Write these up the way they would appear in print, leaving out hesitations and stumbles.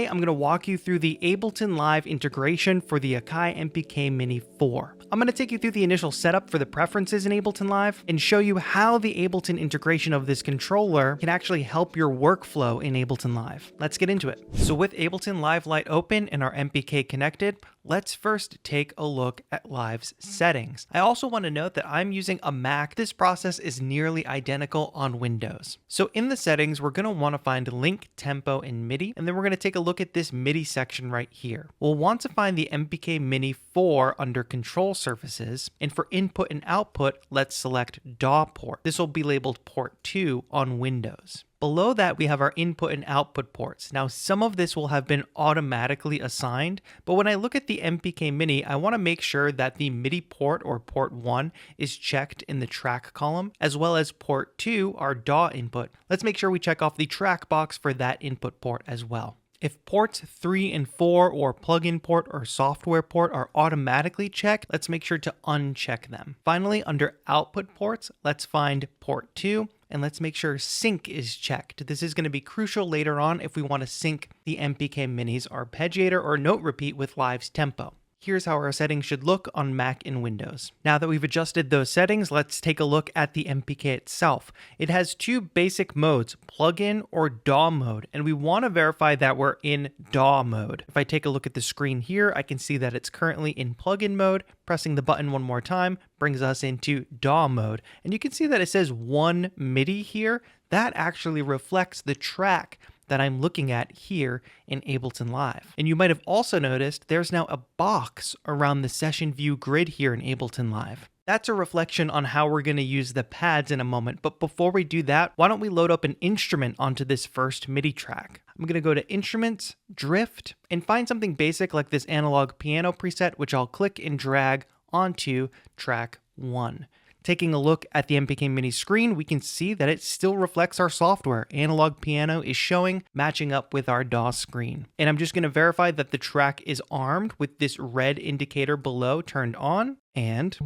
I'm going to walk you through the Ableton Live integration for the Akai MPK Mini IV. I'm going to take you through the initial setup for the preferences in Ableton Live and show you how the Ableton integration of this controller can actually help your workflow in Ableton Live. Let's get into it. So with Ableton Live Lite open and our MPK connected, let's first take a look at Live's settings. I also want to note that I'm using a Mac. This process is nearly identical on Windows. So in the settings, we're going to want to find link, tempo, and MIDI, and then we're going to take a look at this MIDI section right here. We'll want to find the MPK Mini IV under Control Surfaces, and for input and output, let's select DAW port. This will be labeled port 2 on Windows. Below that, we have our input and output ports. Now, some of this will have been automatically assigned, but when I look at the MPK Mini, I want to make sure that the MIDI port or port 1 is checked in the track column, as well as port 2, our DAW input. Let's make sure we check off the track box for that input port as well. If ports 3 and 4 or plugin port or software port are automatically checked, let's make sure to uncheck them. Finally, under output ports, let's find port 2 and let's make sure sync is checked. This is going to be crucial later on if we want to sync the MPK Mini's arpeggiator or note repeat with Live's tempo. Here's how our settings should look on Mac and Windows. Now that we've adjusted those settings, let's take a look at the MPK itself. It has two basic modes, plugin or DAW mode, and we want to verify that we're in DAW mode. If I take a look at the screen here, I can see that it's currently in plugin mode. Pressing the button one more time brings us into DAW mode, and you can see that it says 1 MIDI here. That actually reflects the track that I'm looking at here in Ableton Live. And you might have also noticed there's now a box around the session view grid here in Ableton Live. That's a reflection on how we're going to use the pads in a moment, but before we do that, why don't we load up an instrument onto this first MIDI track. I'm going to go to Instruments, Drift, and find something basic like this analog piano preset, which I'll click and drag onto track 1. Taking a look at the MPK Mini screen, we can see that it still reflects our software. Analog piano is showing, matching up with our DAW screen. And I'm just going to verify that the track is armed with this red indicator below turned on, and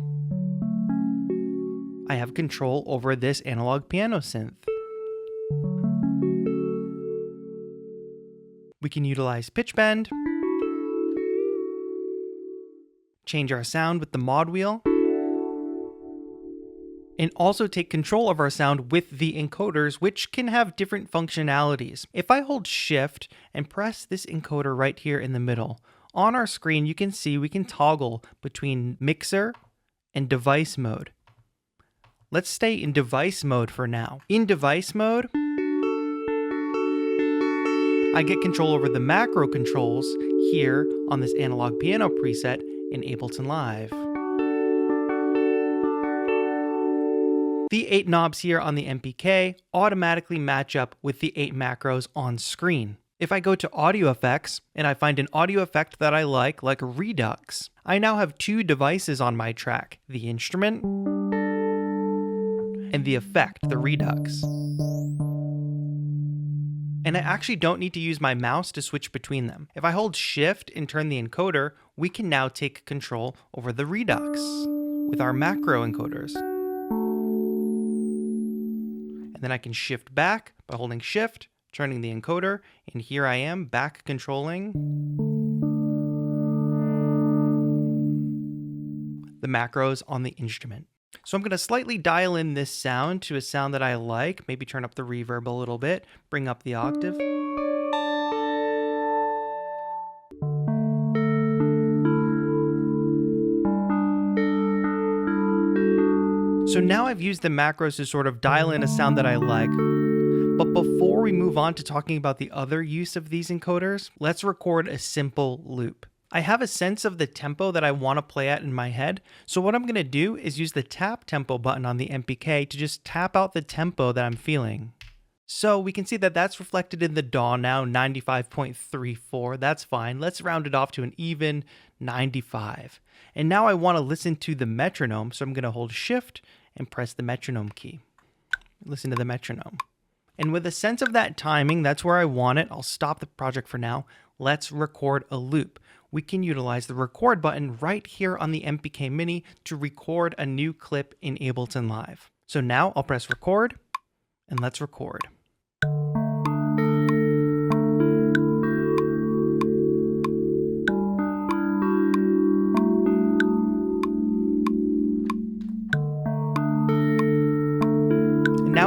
I have control over this analog piano synth. We can utilize pitch bend, change our sound with the mod wheel, and also take control of our sound with the encoders, which can have different functionalities. If I hold Shift and press this encoder right here in the middle, on our screen you can see we can toggle between mixer and device mode. Let's stay in device mode for now. In device mode, I get control over the macro controls here on this analog piano preset in Ableton Live. The 8 knobs here on the MPK automatically match up with the 8 macros on screen. If I go to audio effects and I find an audio effect that I like Redux, I now have 2 devices on my track, the instrument and the effect, the Redux. And I actually don't need to use my mouse to switch between them. If I hold Shift and turn the encoder, we can now take control over the Redux with our macro encoders. Then I can shift back by holding Shift, turning the encoder, and here I am back controlling the macros on the instrument. So I'm going to slightly dial in this sound to a sound that I like, maybe turn up the reverb a little bit, bring up the octave. So now I've used the macros to sort of dial in a sound that I like. But before we move on to talking about the other use of these encoders, let's record a simple loop. I have a sense of the tempo that I want to play at in my head, so what I'm going to do is use the tap tempo button on the MPK to just tap out the tempo that I'm feeling. So we can see that that's reflected in the DAW now, 95.34. That's fine. Let's round it off to an even 95. And now I want to listen to the metronome, so I'm going to hold Shift and press the metronome key. Listen to the metronome. And with a sense of that timing, that's where I want it. I'll stop the project for now. Let's record a loop. We can utilize the record button right here on the MPK Mini to record a new clip in Ableton Live. So now I'll press record and let's record.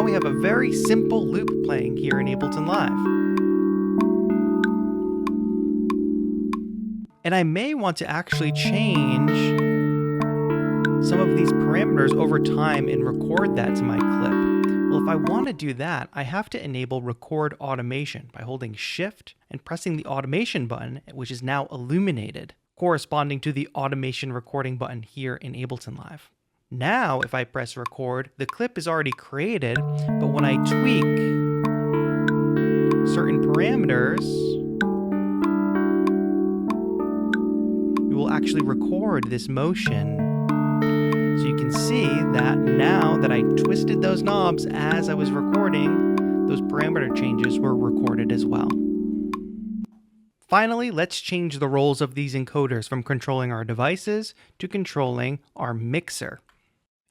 we have a very simple loop playing here in Ableton Live. And I may want to actually change some of these parameters over time and record that to my clip. Well, if I want to do that, I have to enable record automation by holding Shift and pressing the automation button, which is now illuminated, corresponding to the automation recording button here in Ableton Live. Now, if I press record, the clip is already created, but when I tweak certain parameters, we will actually record this motion. So you can see that now that I twisted those knobs as I was recording, those parameter changes were recorded as well. Finally, let's change the roles of these encoders from controlling our devices to controlling our mixer.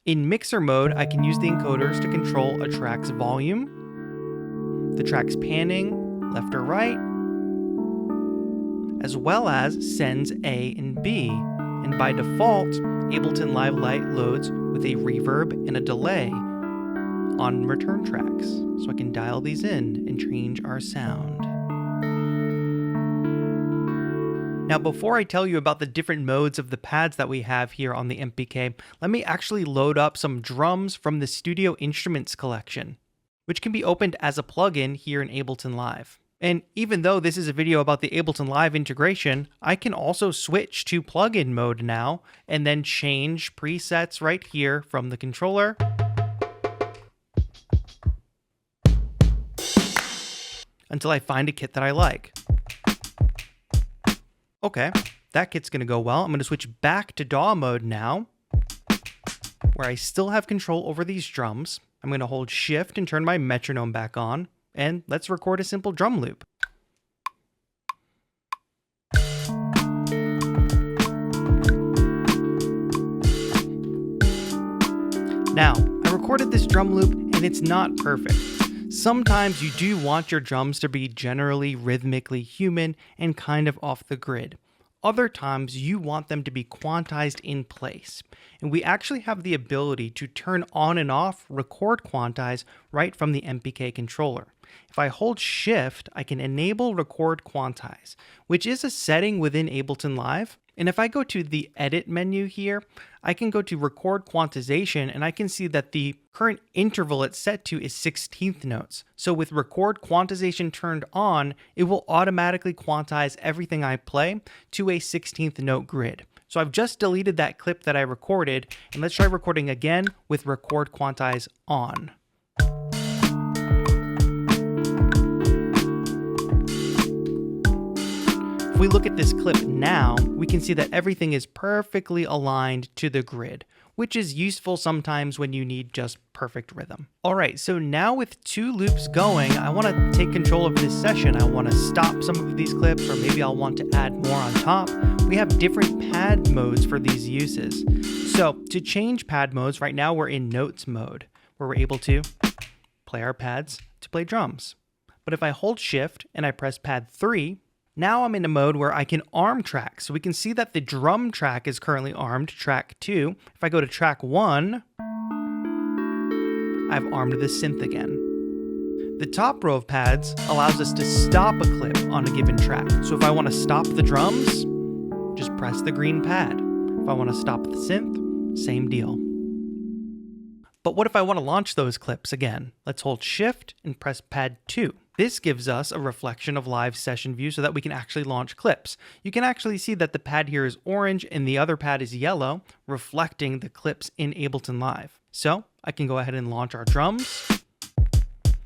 In mixer mode, I can use the encoders to control a track's volume, the track's panning, left or right, as well as sends A and B. And by default, Ableton Live Lite loads with a reverb and a delay on return tracks. So I can dial these in and change our sound. Now, before I tell you about the different modes of the pads that we have here on the MPK, let me actually load up some drums from the Studio Instruments collection, which can be opened as a plugin here in Ableton Live. And even though this is a video about the Ableton Live integration, I can also switch to plugin mode now and then change presets right here from the controller. Until I find a kit that I like. Okay, that kit's gonna go well. I'm gonna switch back to DAW mode now, where I still have control over these drums. I'm gonna hold Shift and turn my metronome back on, and let's record a simple drum loop. Now, I recorded this drum loop and it's not perfect. Sometimes you do want your drums to be generally rhythmically human and kind of off the grid. Other times you want them to be quantized in place. And we actually have the ability to turn on and off record quantize right from the MPK controller. If I hold Shift, I can enable record quantize, which is a setting within Ableton Live. And if I go to the edit menu here, I can go to record quantization and I can see that the current interval it's set to is 16th notes. So with record quantization turned on, it will automatically quantize everything I play to a 16th note grid. So I've just deleted that clip that I recorded, and let's try recording again with record quantize on. If we look at this clip now, we can see that everything is perfectly aligned to the grid, which is useful sometimes when you need just perfect rhythm. All right, so now with two loops going, I want to take control of this session. I want to stop some of these clips, or maybe I'll want to add more on top. We have different pad modes for these uses. So to change pad modes, right now we're in notes mode, where we're able to play our pads to play drums. But if I hold Shift and I press pad 3, now I'm in a mode where I can arm track. So we can see that the drum track is currently armed, track 2. If I go to track 1, I've armed the synth again. The top row of pads allows us to stop a clip on a given track. So if I want to stop the drums, just press the green pad. If I want to stop the synth, same deal. But what if I want to launch those clips again? Let's hold Shift and press pad 2. This gives us a reflection of live session view so that we can actually launch clips. You can actually see that the pad here is orange and the other pad is yellow, reflecting the clips in Ableton Live. So I can go ahead and launch our drums,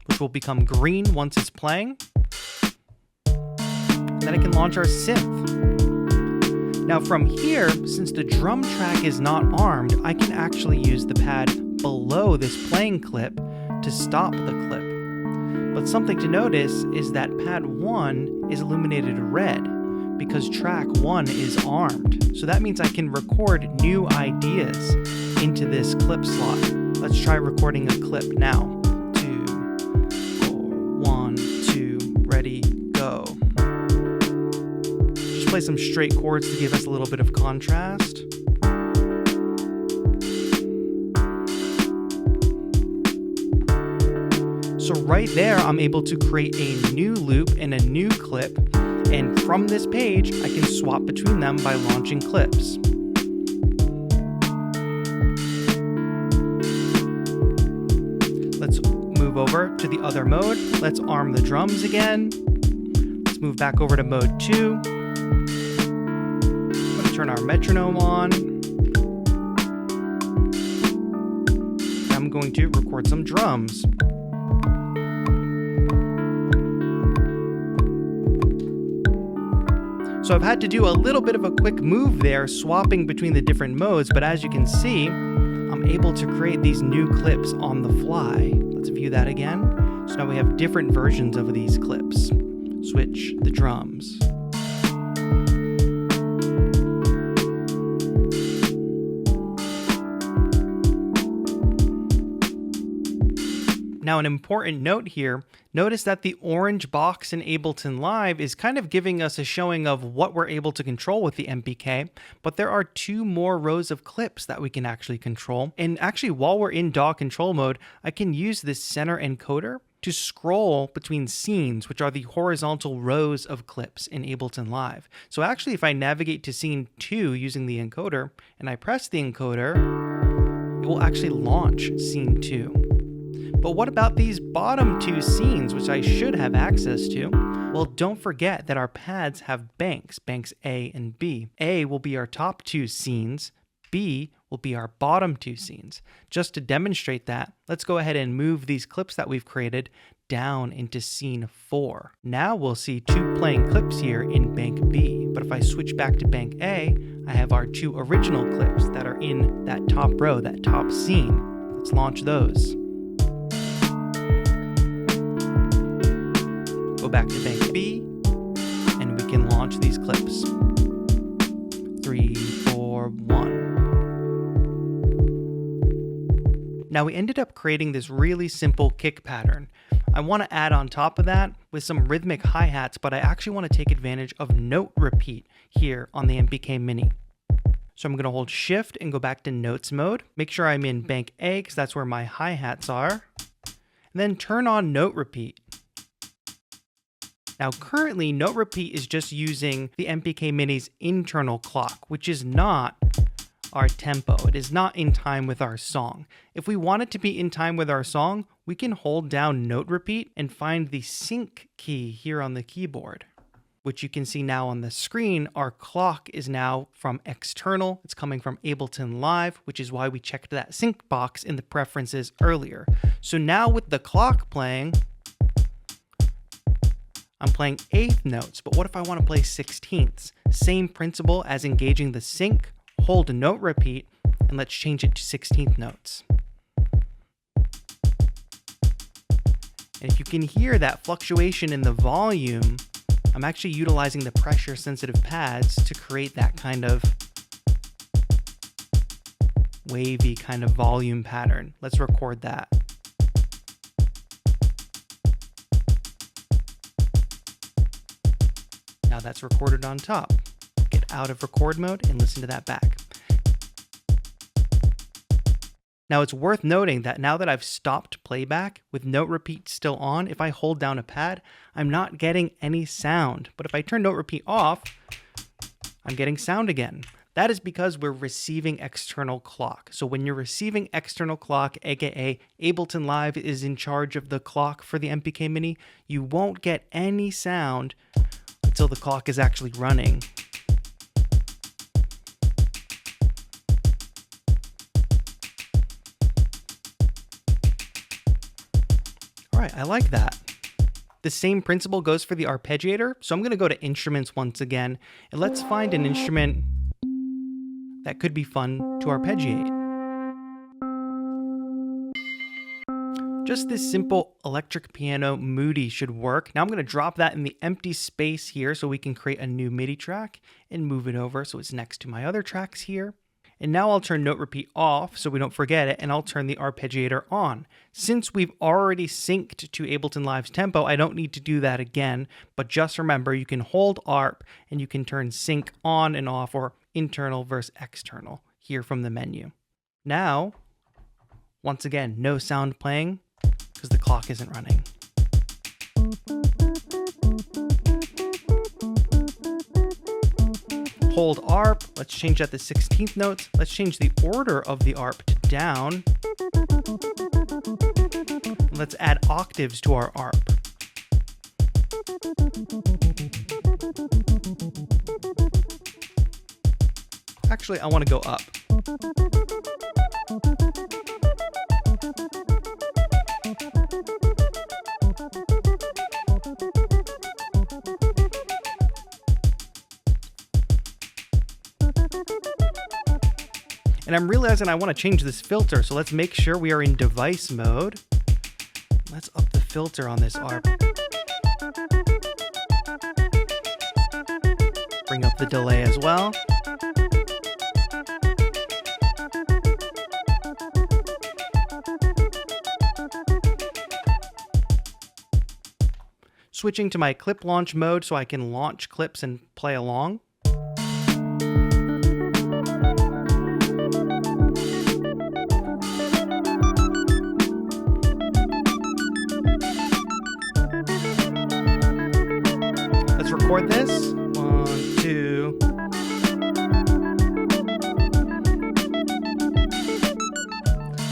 which will become green once it's playing. And then I can launch our synth. Now from here, since the drum track is not armed, I can actually use the pad below this playing clip to stop the clip. But something to notice is that pad 1 is illuminated red because track 1 is armed. So that means I can record new ideas into this clip slot. Let's try recording a clip now. 2, 4, 1, 2, ready, go. Just play some straight chords to give us a little bit of contrast. So right there, I'm able to create a new loop and a new clip. And from this page, I can swap between them by launching clips. Let's move over to the other mode. Let's arm the drums again. Let's move back over to mode 2. Let's turn our metronome on. I'm going to record some drums. So I've had to do a little bit of a quick move there, swapping between the different modes, but as you can see, I'm able to create these new clips on the fly. Let's view that again. So now we have different versions of these clips. Switch the drums. Now, an important note here, notice that the orange box in Ableton Live is kind of giving us a showing of what we're able to control with the MPK, but there are 2 more rows of clips that we can actually control. And actually, while we're in DAW control mode, I can use this center encoder to scroll between scenes, which are the horizontal rows of clips in Ableton Live. So actually, if I navigate to scene 2 using the encoder, and I press the encoder, it will actually launch scene 2. But what about these bottom 2 scenes, which I should have access to? Well, don't forget that our pads have banks A and B. A will be our top 2 scenes, B will be our bottom 2 scenes. Just to demonstrate that, let's go ahead and move these clips that we've created down into scene 4. Now we'll see 2 playing clips here in bank B, but if I switch back to bank A, I have our 2 original clips that are in that top row, that top scene. Let's launch those. Go back to bank B, and we can launch these clips. 3, 4, 1. Now we ended up creating this really simple kick pattern. I want to add on top of that with some rhythmic hi-hats, but I actually want to take advantage of note repeat here on the MPK Mini. So I'm going to hold Shift and go back to Notes mode. Make sure I'm in bank A because that's where my hi-hats are. And then turn on note repeat. Now currently, note repeat is just using the MPK Mini's internal clock, which is not our tempo. It is not in time with our song. If we want it to be in time with our song, we can hold down note repeat and find the sync key here on the keyboard, which you can see now on the screen. Our clock is now from external. It's coming from Ableton Live, which is why we checked that sync box in the preferences earlier. So now with the clock playing, I'm playing 8th notes, but what if I want to play 16ths? Same principle as engaging the sync, hold a note repeat, and let's change it to 16th notes. And if you can hear that fluctuation in the volume, I'm actually utilizing the pressure sensitive pads to create that kind of wavy kind of volume pattern. Let's record that. Now that's recorded on top. Get out of record mode and listen to that back. Now it's worth noting that now that I've stopped playback with note repeat still on, if I hold down a pad, I'm not getting any sound. But if I turn note repeat off, I'm getting sound again. That is because we're receiving external clock. So when you're receiving external clock, aka Ableton Live is in charge of the clock for the MPK Mini, you won't get any sound until the clock is actually running. All right, I like that. The same principle goes for the Arpeggiator. So I'm going to go to Instruments once again, and let's find an instrument that could be fun to arpeggiate. Just this simple electric piano Moody should work. Now I'm going to drop that in the empty space here so we can create a new MIDI track and move it over so it's next to my other tracks here. And now I'll turn note repeat off so we don't forget it, and I'll turn the Arpeggiator on. Since we've already synced to Ableton Live's tempo, I don't need to do that again, but just remember you can hold ARP and you can turn sync on and off, or internal versus external, here from the menu. Now, once again, no sound playing. because the clock isn't running. Hold ARP. Let's change that to 16th notes. Let's change the order of the ARP to down. Let's add octaves to our ARP. Actually, I want to go up. And I'm realizing I want to change this filter, so let's make sure we are in device mode. Let's up the filter on this ARP. Bring up the delay as well. Switching to my clip launch mode so I can launch clips and play along. Let's record this. 1, 2.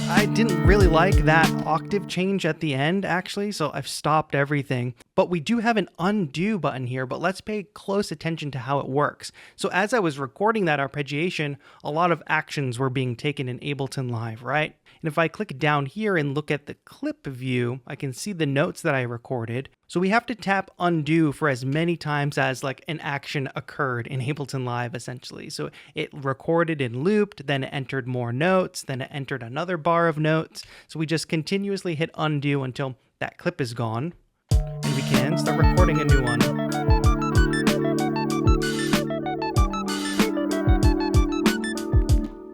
I didn't really like that octave change at the end, actually, so I've stopped everything. But we do have an undo button here, but let's pay close attention to how it works. So as I was recording that arpeggiation, a lot of actions were being taken in Ableton Live, right? And if I click down here and look at the clip view, I can see the notes that I recorded. So we have to tap undo for as many times as like an action occurred in Ableton Live, essentially. So it recorded and looped, then it entered more notes, then it entered another bar of notes. So we just continuously hit undo until that clip is gone. And we can start recording a new one.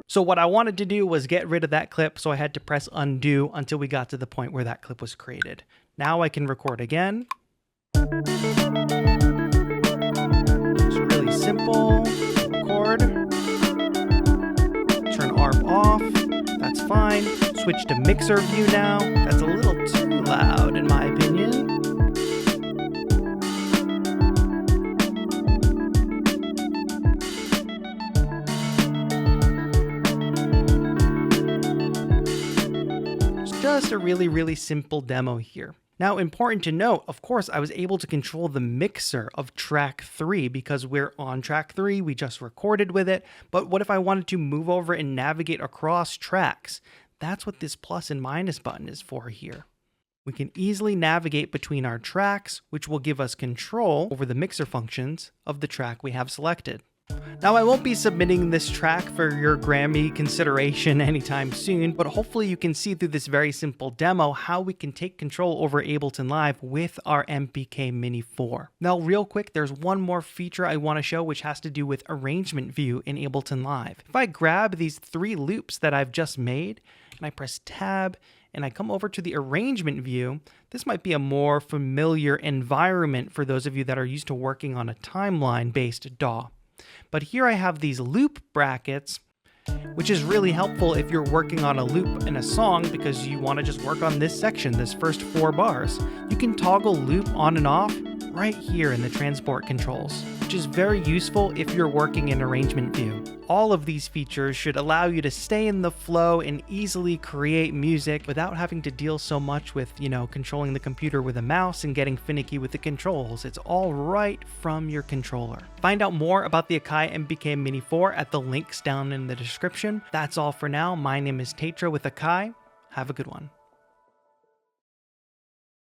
So what I wanted to do was get rid of that clip, so I had to press undo until we got to the point where that clip was created. Now I can record again. It's really simple. Record. Turn ARP off. That's fine. Switch to mixer view now. That's a little too loud in my opinion. Just a really simple demo here. Now, important to note, of course, I was able to control the mixer of track 3 because we're on track 3, we just recorded with it. But what if I wanted to move over and navigate across tracks? That's what this plus and minus button is for here. We can easily navigate between our tracks, which will give us control over the mixer functions of the track we have selected. Now, I won't be submitting this track for your Grammy consideration anytime soon, but hopefully you can see through this very simple demo how we can take control over Ableton Live with our MPK Mini IV. Now, real quick, there's one more feature I want to show which has to do with arrangement view in Ableton Live. If I grab these 3 loops that I've just made and I press tab and I come over to the arrangement view, this might be a more familiar environment for those of you that are used to working on a timeline-based DAW. But here I have these loop brackets, which is really helpful if you're working on a loop in a song because you want to just work on this section, this first 4 bars. You can toggle loop on and off right here in the transport controls, which is very useful if you're working in arrangement view. All of these features should allow you to stay in the flow and easily create music without having to deal so much with, controlling the computer with a mouse and getting finicky with the controls. It's all right from your controller. Find out more about the Akai MPK Mini IV at the links down in the description. That's all for now. My name is Taetro with Akai. Have a good one.